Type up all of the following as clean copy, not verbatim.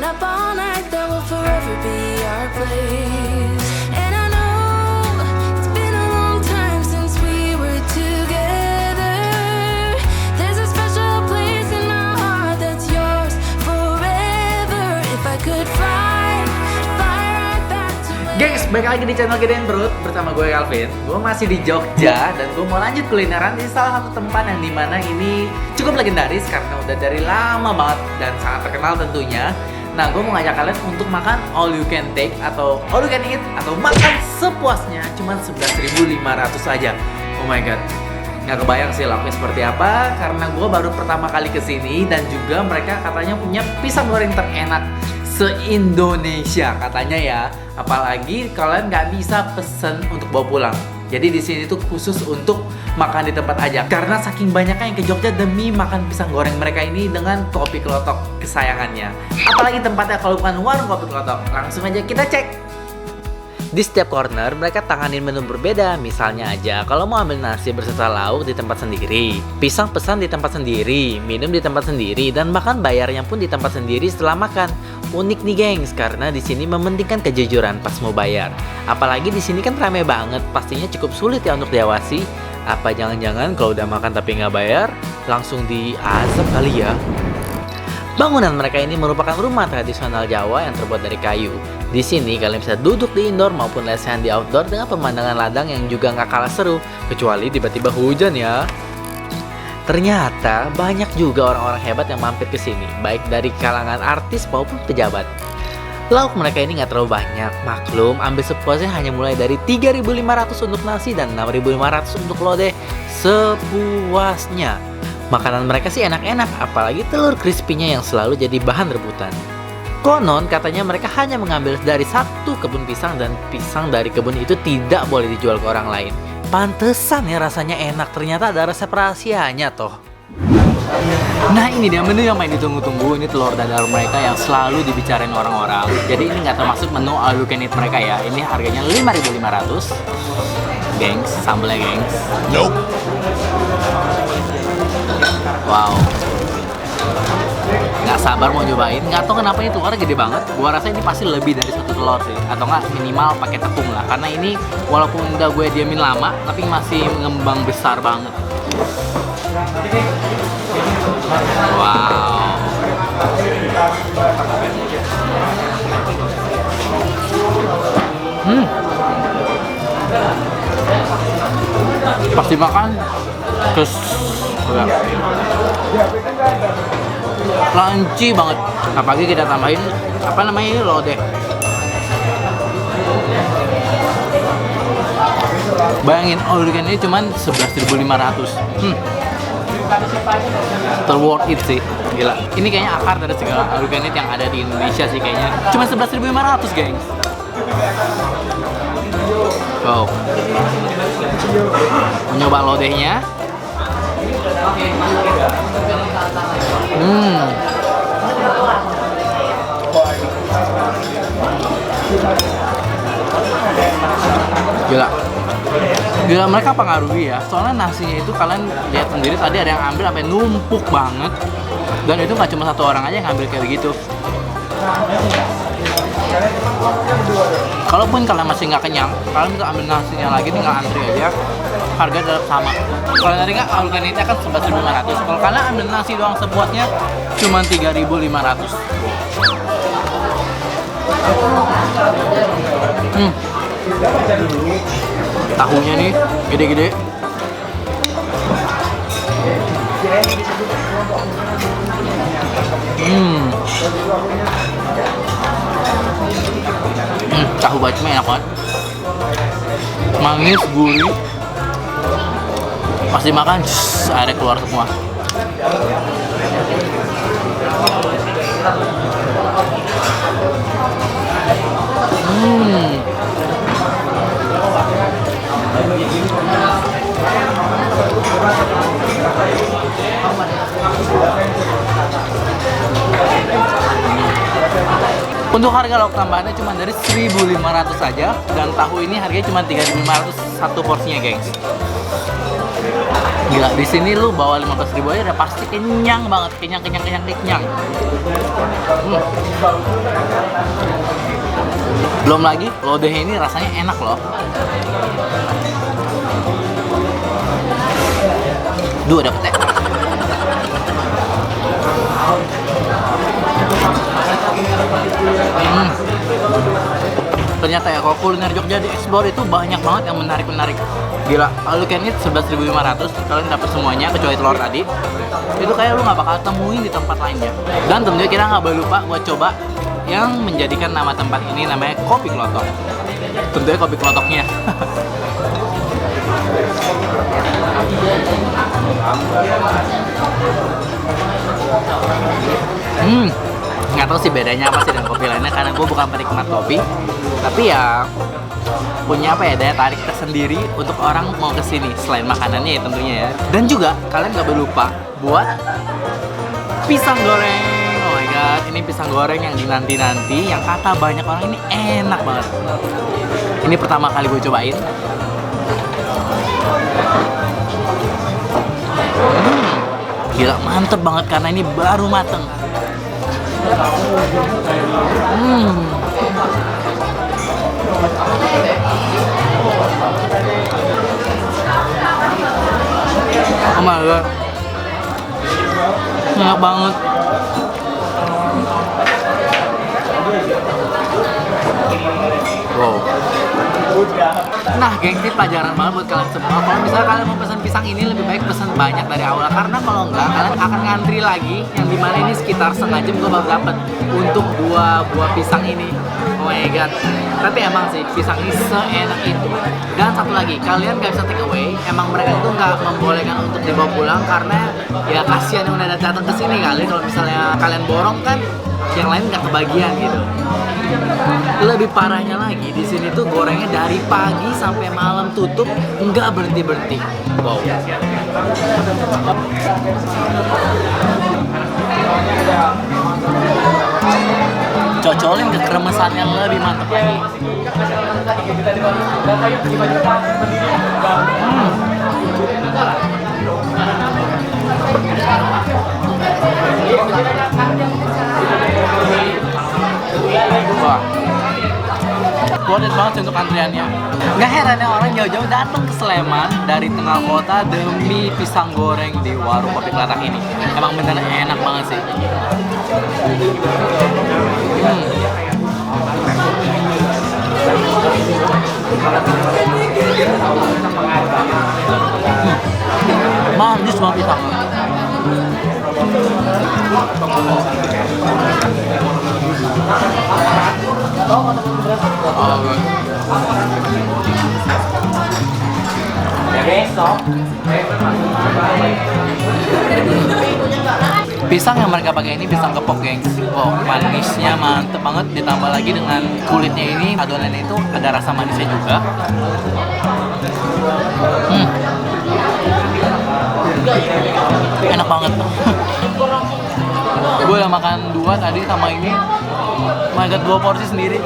up all night, that will forever be our place. And I know it's been a long time since we were together. There's a special place in my heart that's yours forever. If I could fly right back to where. Gengs, balik lagi di channel Gedein Perut bersama gue Calvin. Gue masih di Jogja dan gue mau lanjut kulineran di salah satu tempat yang dimana ini cukup legendaris karena udah dari lama banget dan sangat terkenal tentunya. Nah, gue mau ngajak kalian untuk makan all you can take atau all you can eat atau makan sepuasnya cuma 11.500 aja. Oh my god, nggak kebayang sih lauknya seperti apa karena gue baru pertama kali kesini dan juga mereka katanya punya pisang goreng terenak se-Indonesia katanya ya. Apalagi kalian nggak bisa pesen untuk bawa pulang. Jadi di sini tuh khusus untuk makan di tempat aja. Karena saking banyaknya yang ke Jogja demi makan pisang goreng mereka ini dengan kopi kelotok kesayangannya. Apalagi tempatnya kalau bukan warung kopi kelotok. Langsung aja kita cek. Di setiap corner mereka tanganin menu berbeda. Misalnya aja kalau mau ambil nasi berserta lauk di tempat sendiri, pisang pesan di tempat sendiri, minum di tempat sendiri, dan bahkan bayarnya pun di tempat sendiri setelah makan. Unik nih gengs, karena di sini mementingkan kejujuran pas mau bayar. Apalagi di sini kan ramai banget, pastinya cukup sulit ya untuk diawasi. Apa jangan-jangan kalau udah makan tapi nggak bayar, langsung diazab kali ya? Bangunan mereka ini merupakan rumah tradisional Jawa yang terbuat dari kayu. Di sini kalian bisa duduk di indoor maupun lesehan di outdoor dengan pemandangan ladang yang juga nggak kalah seru, kecuali tiba-tiba hujan ya. Ternyata banyak juga orang-orang hebat yang mampir ke sini, baik dari kalangan artis maupun pejabat. Lauk mereka ini nggak terlalu banyak, maklum ambil sepuasnya hanya mulai dari 3.500 untuk nasi dan 6.500 untuk lodeh sepuasnya. Makanan mereka sih enak-enak, apalagi telur crispy-nya yang selalu jadi bahan rebutan. Konon katanya mereka hanya mengambil dari satu kebun pisang dan pisang dari kebun itu tidak boleh dijual ke orang lain. Pantesan ya rasanya enak, ternyata ada resep rahasianya toh. Nah ini dia menu yang main ditunggu-tunggu, ini telur dadar mereka yang selalu dibicarain orang-orang. Jadi ini nggak termasuk menu all you can eat mereka ya, ini harganya 5.500. Gengs, sambelnya gengs. Nope. Wow, nggak sabar mau nyobain. Nggak tahu kenapa ini telurnya gede banget. Gua rasa ini pasti lebih dari satu telur sih, atau nggak minimal pakai tepung lah. Karena ini walaupun udah gue diamin lama, tapi masih mengembang besar banget. Wow. Pas dimakan, terus crunchy banget. Apalagi kita tambahin apa namanya ini lodeh. Bayangin all you can eat cuman 11.500. Worth it sih, gila. Ini kayaknya akar dari segala all you can eat yang ada di Indonesia sih kayaknya. Cuma 11.500 gengs. Wow. Mencoba lodehnya. Gila mereka pengaruhi ya. Soalnya nasinya itu kalian lihat sendiri tadi ada yang ambil sampai numpuk banget. Dan itu nggak cuma satu orang aja yang ngambil kayak begitu. Kalaupun kalian masih nggak kenyang, kalian bisa ambil nasinya lagi, tinggal antri aja. Harga tetap sama. Kalau tadi nggak, all you can eat kan 11.500. Kalau kalian ambil nasi doang sepuasnya, cuma 3.500. Tahunya nih gede-gede. Tahu bacemnya enak banget. Manis, gurih. Pas dimakan, airnya keluar semua. Untuk harga lauk tambahannya cuma dari 1.500 saja dan tahu ini harganya cuma 3.500 satu porsinya, gengs. Gila, di sini lu bawa 15.000 aja udah pasti kenyang banget, kenyang. Belum lagi lodeh ini rasanya enak loh. Duh, dapet ya. Ternyata ya kalau kuliner Jogja di Explore itu banyak banget yang menarik. Gila, kalau can eat 11.500 kalian dapat semuanya kecuali telur tadi. Itu kayak lu nggak bakal temuin di tempat lainnya. Dan tentunya kita nggak boleh lupa buat coba yang menjadikan nama tempat ini namanya Kopi Klotok. Tentunya kopi klotoknya. Nggak tahu sih bedanya apa sih dengan kopi lainnya karena gue bukan penikmat kopi, tapi ya punya apa ya daya tarik tersendiri untuk orang mau kesini selain makanannya ya tentunya ya. Dan juga kalian nggak boleh lupa buat pisang goreng. Oh my god, ini pisang goreng yang dinanti-nanti yang kata banyak orang ini enak banget. Ini pertama kali gue cobain. Gila, mantep banget karena ini baru mateng. Oh my god, enak banget. Wow. Nah, gengsi pelajaran banget buat kalian semua. Kalau misalnya kalian mau pesan pisang ini lebih baik pesan banyak dari awal karena kalau enggak kalian akan ngantri lagi yang dimana ini sekitar setengah jam gue baru dapet untuk dua buah pisang ini. Oh my god. Tapi emang sih pisang ini seenak itu. Dan satu lagi, kalian gak bisa take away. Emang mereka itu nggak membolehkan untuk dibawa pulang karena ya kasihan yang udah datang ke sini kali. Kalau misalnya kalian borong kan yang lain nggak kebagian gitu. Lebih parahnya lagi di sini tuh gorengnya dari pagi sampai malam tutup nggak berhenti. Wow. Cocolin ke kremesan yang lebih mantap lagi. Wah, worth it banget untuk antriannya. Nggak heran ya orang jauh-jauh datang ke Sleman dari tengah kota demi pisang goreng di warung kopi Klotok ini. Emang bener enak banget sih. Manis banget pisangnya. Pisang yang mereka pakai ini pisang kepok, gengs. Wow, manisnya mantep banget. Ditambah lagi dengan kulitnya ini, adonannya itu ada rasa manisnya juga. Enak banget. Gue udah makan 2 tadi sama ini. Makan 2 porsi sendiri.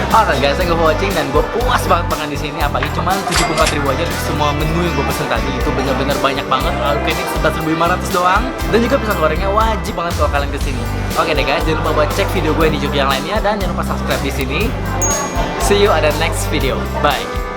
Alright guys, thank you for watching dan gue puas banget makan di sini. Apalagi cuma 74.000 aja semua menu yang gue pesen tadi itu bener-bener banyak banget. Oke, ini 11.500 doang. Dan juga pisang gorengnya wajib banget kalau kalian kesini. Oke deh guys, jangan lupa buat cek video gue di Jogja yang lainnya dan jangan lupa subscribe di sini. See you at the next video. Bye.